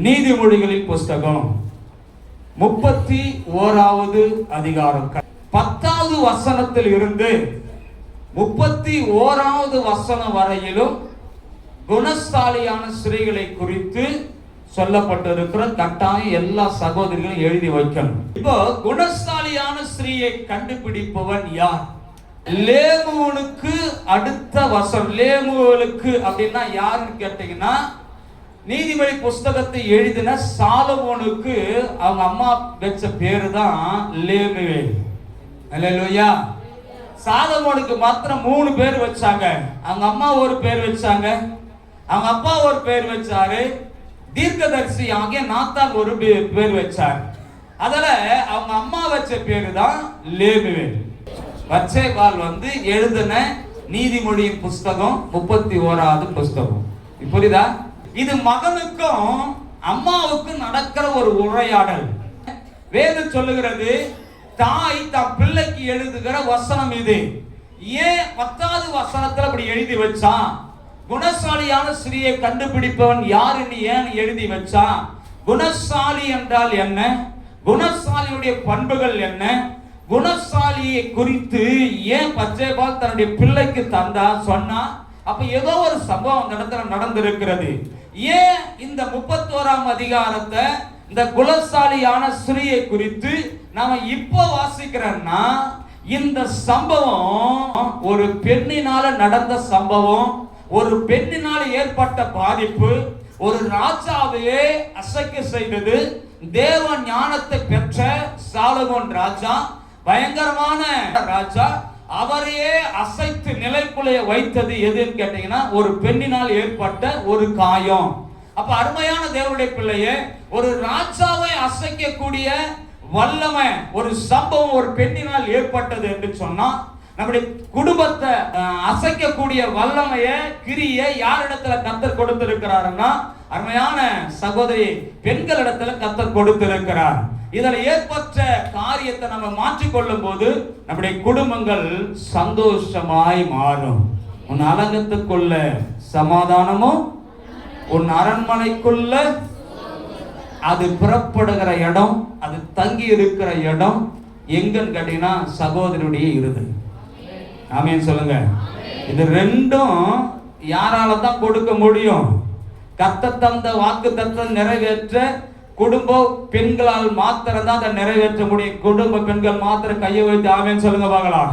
நீதிமொழிகளின் புஸ்தகம் 31வது அதிகாரம் 10வது வசனத்தில் இருந்து 31வது வசனம் வரையிலும் குணசாலியான ஸ்திரீகளை குறித்து சொல்லப்பட்டிருக்கிற கட்டாயம் எல்லா சகோதரிகளும் எழுதி வைக்கணும். இப்போ குணசாலியான ஸ்திரீயை கண்டுபிடிப்பவன் யார்? லேமுவனுக்கு அடுத்த வசனம். லேமுவனுக்கு அப்படின்னா யாருன்னு கேட்டீங்கன்னா, நீதிமொழி புஸ்தகத்தை எழுதின சாலமோனுக்கு அவங்க அம்மா வச்ச பேரு தான் லேமுவேல். அல்லேலூயா. சாலமோனுக்கு மாத்திரம் 3 பேர் வச்சாங்க. அவங்க அம்மா ஒரு பேர் வச்சாங்க, அவங்க அப்பா ஒரு பேர் வச்சாரு, தீர்க்கதரிசி ஆகிய நாத்தான் ஒரு பேர் வச்சார். அதுல அவங்க அம்மா வச்ச பேரு தான் லேமுவேல். பச்சைபால் எழுதின நீதிமொழியின் புஸ்தகம் 31வது புஸ்தகம். புரியுதா? இது மகனுக்கும் அம்மாவுக்கும் நடக்கிற ஒரு உரையாடல். வேதம் சொல்லுகிறது, தாய் தன் பிள்ளைக்கு எழுதுகிற வசனம் இது. ஏன் 10வது வசனத்துல அப்படி எழுதி வச்சான்? குணசாலியான ஸ்திரீயை கண்டுபிடிப்பவன் யாருன்னு ஏன் எழுதி வச்சான்? குணசாலி என்றால் என்ன? குணசாலியுடைய பண்புகள் என்ன? குணசாலியை குறித்து ஏன் பச்சைபால் தன்னுடைய பிள்ளைக்கு தந்தா சொன்னா? அப்ப ஏதோ ஒரு சம்பவம் அந்த இடத்துல நடந்திருக்கிறது. ஏன் இந்த 31ஆம் அதிகாரத்தை இந்த குணசாலியான ஸ்திரீயை குறித்து நாம இப்ப வாசிக்கிறோம்னா, இந்த சம்பவம் ஒரு பெண்ணினால நடந்த சம்பவம், ஒரு பெண்ணினால ஏற்பட்ட பாதிப்பு, ஒரு ராஜாவையே அசைக்க செய்தது. தேவ ஞானத்தை பெற்ற சாலமோன் ராஜா, பயங்கரமான ராஜா, அவரையே அசைத்து நிலைக்குள்ளே வைத்தது எதுன்னு கேட்டீங்கன்னா, ஒரு பெண்ணினால் ஏற்பட்ட ஒரு காயம். அப்ப அருமையான தேவனுடைய பிள்ளையே, ஒரு ராஜாவை அசைக்கக்கூடிய வல்லமை, ஒரு சம்பவம் ஒரு பெண்ணினால் ஏற்பட்டது என்று சொன்னா, நம்முடைய குடும்பத்தை அசைக்கக்கூடிய வல்லமைய கிரியை யாரிடத்துல கர்த்தர் கொடுத்திருக்கிறாருன்னா, அருமையான சகோதரி பெண்களிடத்துல கர்த்தர் கொடுத்திருக்கிறார். இதுல ஏற்பட்ட காரியத்தை நம்ம மாற்றிக்கொள்ளும் போது நம்முடைய குடும்பங்கள் சந்தோஷமாய் மாறும். உன் அலங்கத்துக்குள்ள சமாதானமும், உன் அரண்மனைக்குள்ள அது புறப்படுகிற இடம், அது தங்கி இருக்கிற இடம் எங்கன்னு கேட்டீங்கன்னா சகோதரனுடைய இருதயம். ஆமென் சொல்லுங்க. இது ரெண்டும் யாரால தான் கொடுக்க முடியும்? கர்த்தர் தந்த வாக்குத்தத்தத்தை நிறைவேற்ற குடும்ப பெண்களால் மாத்திரம் தான் அதை நிறைவேற்ற முடியும். குடும்ப பெண்கள் மாத்திரம் கையை வைத்து ஆமென் சொல்லுங்க பார்க்கலாம்.